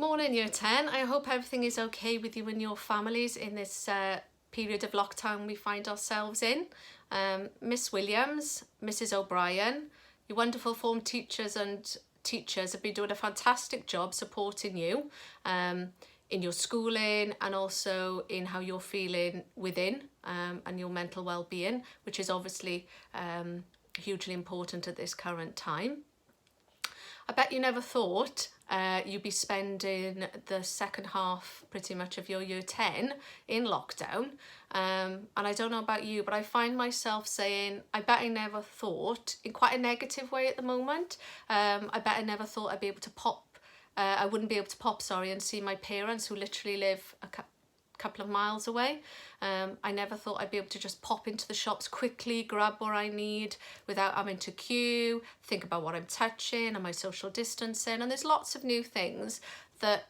Morning Year 10. I hope everything is okay with you and your families in this period of lockdown we find ourselves in. Miss Williams, Mrs O'Brien, your wonderful form teachers and teachers have been doing a fantastic job supporting you in your schooling and also in how you're feeling within and your mental well-being, which is obviously hugely important at this current time. I bet you never thought you'd be spending the second half pretty much of your year 10 in lockdown. And I don't know about you, but I find myself saying, I bet I never thought, in quite a negative way at the moment, I bet I never thought I'd be able to I wouldn't be able to pop, and see my parents who literally live a couple of miles away. I never thought I'd be able to just pop into the shops quickly, grab what I need without having to queue, think about what I'm touching and my social distancing. And there's lots of new things that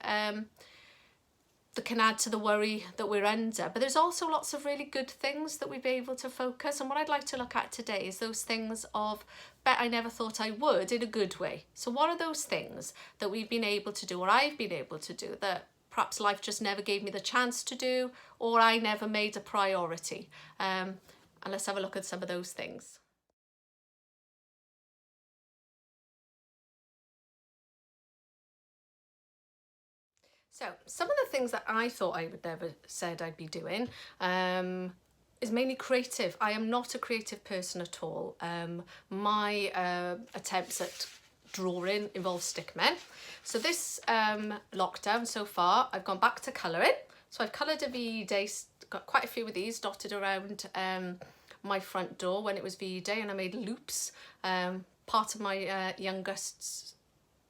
that can add to the worry that we're under. But there's also lots of really good things that we've been able to focus. And what I'd like to look at today is those things of bet I never thought I would in a good way. So what are those things that we've been able to do, or I've been able to do, that perhaps life just never gave me the chance to do, or I never made a priority? And let's have a look at some of those things. So some of the things that I thought I would never said I'd be doing is mainly creative. I am not a creative person at all. My attempts at drawing involve stickmen. So this lockdown so far, I've gone back to colouring. So I've coloured a VE Day, got quite a few of these dotted around my front door when it was VE Day, and I made loops, part of my youngest's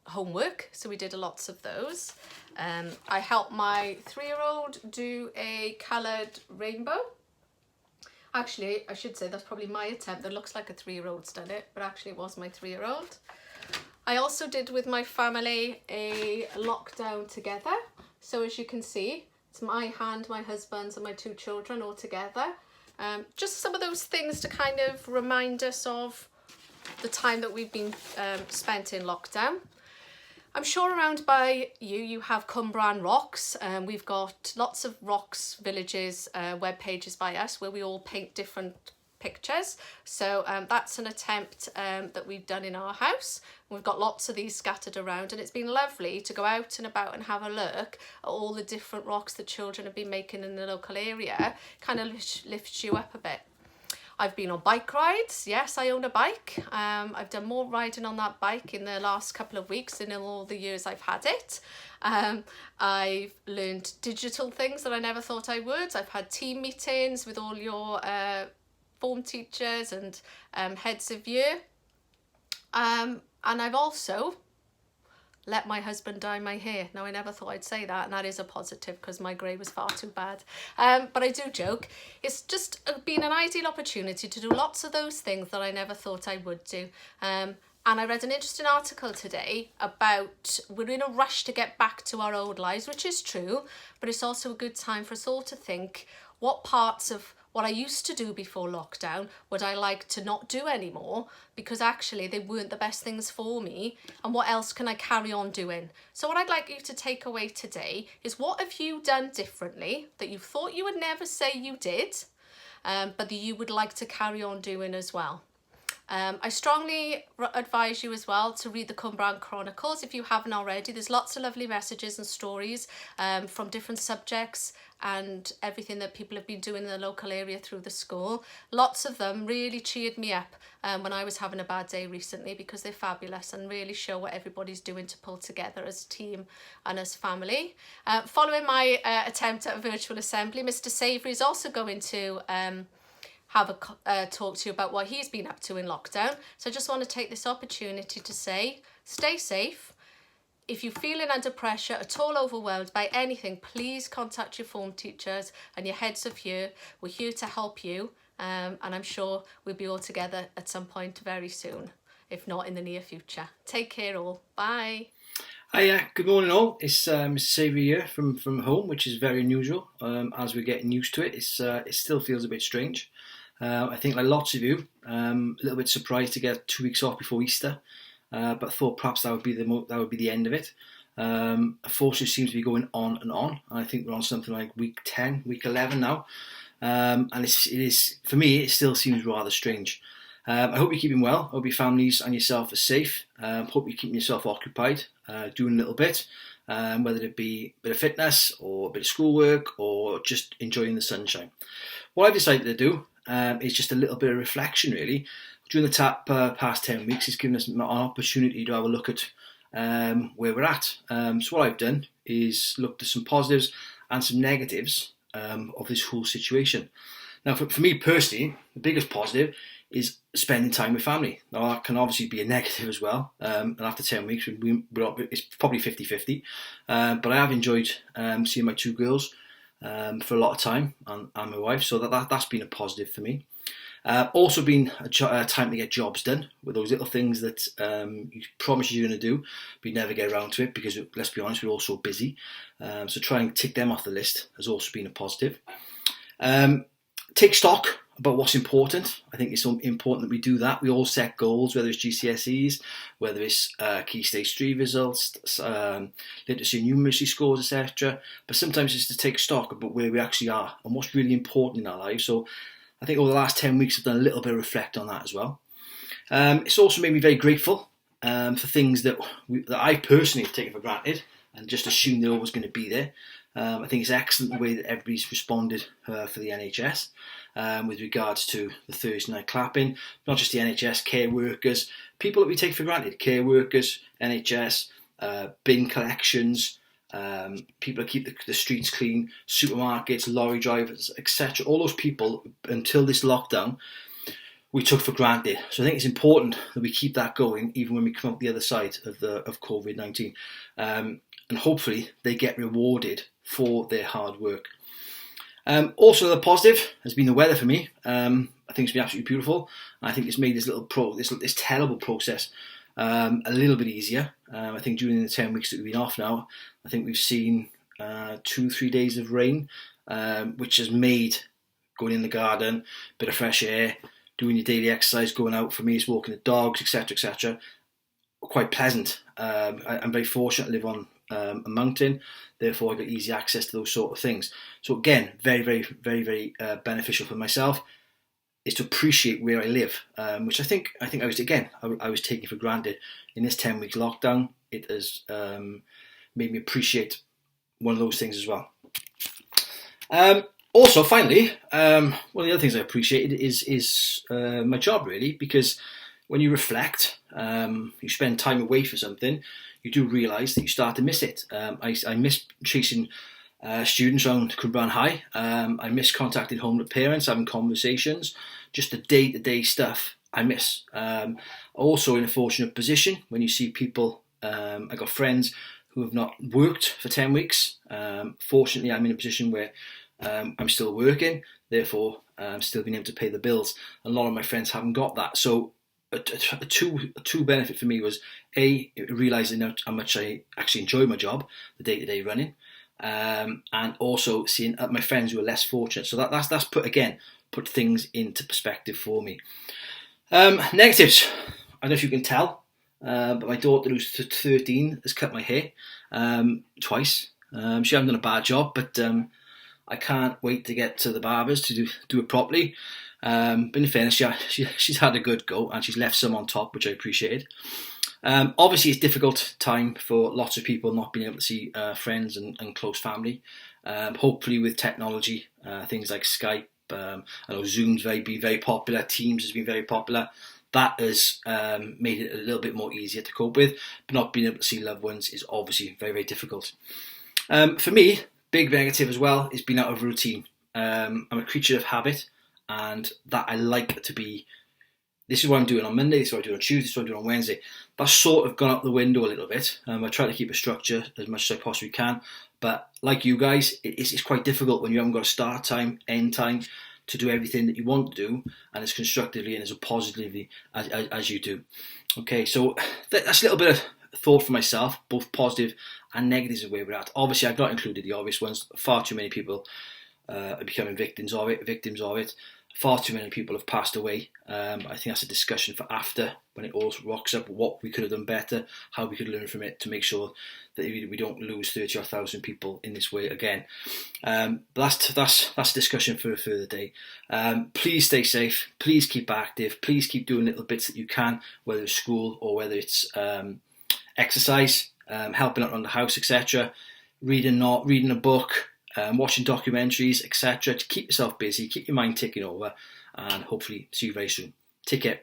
homework, so we did lots of those. I helped my 3-year-old do a coloured rainbow. Actually, I should say that's probably my attempt. That looks like a 3-year-old's done it, but actually it was my 3-year-old. I also did with my family a lockdown together. So as you can see, it's my hand, my husband's and my 2 children all together. Just some of those things to kind of remind us of the time that we've been spent in lockdown. I'm sure around by you have Cumbra'n Rocks. We've got lots of rocks, villages, web pages by us where we all paint different pictures. So that's an attempt that we've done in our house. We've got lots of these scattered around, and it's been lovely to go out and about and have a look at all the different rocks that children have been making in the local area. Kind of lifts you up a bit. I've been on bike rides. Yes, I own a bike. I've done more riding on that bike in the last couple of weeks than in all the years I've had it. I've learned digital things that I never thought I would. I've had team meetings with all your form teachers and heads of year. And I've also let my husband dye my hair. Now, I never thought I'd say that, and that is a positive because my grey was far too bad. But I do joke. It's just been an ideal opportunity to do lots of those things that I never thought I would do. And I read an interesting article today about we're in a rush to get back to our old lives, which is true, but it's also a good time for us all to think what parts of what I used to do before lockdown would I like to not do anymore, because actually they weren't the best things for me, and what else can I carry on doing? So what I'd like you to take away today is, what have you done differently that you thought you would never say you did, but that you would like to carry on doing as well? I strongly advise you as well to read the Cumbra'n Chronicles if you haven't already. There's lots of lovely messages and stories from different subjects and everything that people have been doing in the local area through the school. Lots of them really cheered me up when I was having a bad day recently, because they're fabulous and really show what everybody's doing to pull together as a team and as family. Following my attempt at a virtual assembly, Mr Savory is also going to have a talk to you about what he's been up to in lockdown. So I just want to take this opportunity to say, stay safe. If you're feeling under pressure, at all overwhelmed by anything, please contact your form teachers and your heads of year. We're here to help you, and I'm sure we'll be all together at some point very soon, if not in the near future. Take care all. Bye. Hiya, good morning all. It's Mr Savory here from home, which is very unusual. As we're getting used to it, it still feels a bit strange. I think, like lots of you, a little bit surprised to get 2 weeks off before Easter, but thought perhaps that would be the end of it. Unfortunately, seems to be going on and on. And I think we're on something like week 10, week 11 now. And it is, for me, it still seems rather strange. I hope you're keeping well. I hope your families and yourself are safe. Hope you're keeping yourself occupied, doing a little bit, whether it be a bit of fitness or a bit of schoolwork or just enjoying the sunshine. What I've decided to do is just a little bit of reflection, really. During the past 10 weeks, it's given us an opportunity to have a look at where we're at. So what I've done is looked at some positives and some negatives of this whole situation. Now, for me personally, the biggest positive is spending time with family. Now, that can obviously be a negative as well. And after 10 weeks, it's probably 50-50. But I have enjoyed seeing my two girls for a lot of time, and my wife. So that's been a positive for me. Also been a time to get jobs done with those little things that you promise you're going to do, but you never get around to it because, let's be honest, we're all so busy. So trying to tick them off the list has also been a positive. Take stock about what's important. I think it's so important that we do that. We all set goals, whether it's GCSEs, whether it's Key Stage 3 results, literacy and numeracy scores, etc. But sometimes it's to take stock about where we actually are and what's really important in our lives. So I think over the last 10 weeks I've done a little bit of reflect on that as well. It's also made me very grateful for things that I personally have taken for granted and just assumed they're always going to be there. I think it's excellent the way that everybody's responded for the NHS with regards to the Thursday night clapping. Not just the NHS, care workers, people that we take for granted, care workers, NHS, bin collections, people that keep the streets clean, supermarkets, lorry drivers, etc. All those people, until this lockdown, we took for granted. So I think it's important that we keep that going even when we come out the other side of COVID-19. And hopefully they get rewarded for their hard work. Also, the positive has been the weather for me. I think it's been absolutely beautiful. I think it's made this terrible process a little bit easier. I think during the 10 weeks that we've been off now, I think we've seen 2-3 days of rain, which has made going in the garden, bit of fresh air, doing your daily exercise, going out, for me it's walking the dogs, etc., quite pleasant. I'm very fortunate to live on a mountain, therefore I got easy access to those sort of things. So again, very, very, very, very beneficial for myself is to appreciate where I live, which I think I was taking for granted. In this 10 weeks lockdown, it has made me appreciate one of those things as well. Also, finally, one of the other things I appreciated is my job, really, because when you reflect, you spend time away for something, you do realise that you start to miss it. I miss chasing students around Cwmbran High. I miss contacting home with parents, having conversations, just the day-to-day stuff I miss. Also in a fortunate position when you see people, I got friends who have not worked for 10 weeks. Fortunately, I'm in a position where I'm still working, therefore I'm still being able to pay the bills. A lot of my friends haven't got that. So a two benefit for me was realising how much I actually enjoy my job, the day-to-day running, and also seeing my friends who are less fortunate. So that's put things into perspective for me. Negatives. I don't know if you can tell, but my daughter, who's 13, has cut my hair twice. She hasn't done a bad job, but I can't wait to get to the barbers to do it properly. But in fairness, she's had a good go and she's left some on top, which I appreciated. Obviously, it's a difficult time for lots of people not being able to see friends and close family. Hopefully, with technology, things like Skype, I know Zoom's been very popular, Teams has been very popular. That has made it a little bit more easier to cope with. But not being able to see loved ones is obviously very, very difficult. For me, big negative as well is being out of routine. I'm a creature of habit, and that I like to be. This is what I'm doing on Monday, this is what I'm doing on Tuesday, this is what I'm doing on Wednesday. That's sort of gone out the window a little bit. I try to keep a structure as much as I possibly can. But like you guys, it's quite difficult when you haven't got a start time, end time to do everything that you want to do, and as constructively and as positively as you do. Okay, so that's a little bit of thought for myself, both positive and negatives of where we're at. Obviously, I've not included the obvious ones. Far too many people are becoming victims of it. far too many people have passed away. I think that's a discussion for after, when it all rocks up, what we could have done better, how we could learn from it to make sure that we don't lose 30 or 1,000 people in this way again. But that's a discussion for a further day. Please stay safe. Please keep active. Please keep doing little bits that you can, whether it's school or whether it's exercise, helping out on the house, etc. Reading a book, watching documentaries, etc. To keep yourself busy, keep your mind ticking over, and hopefully see you very soon. Take care.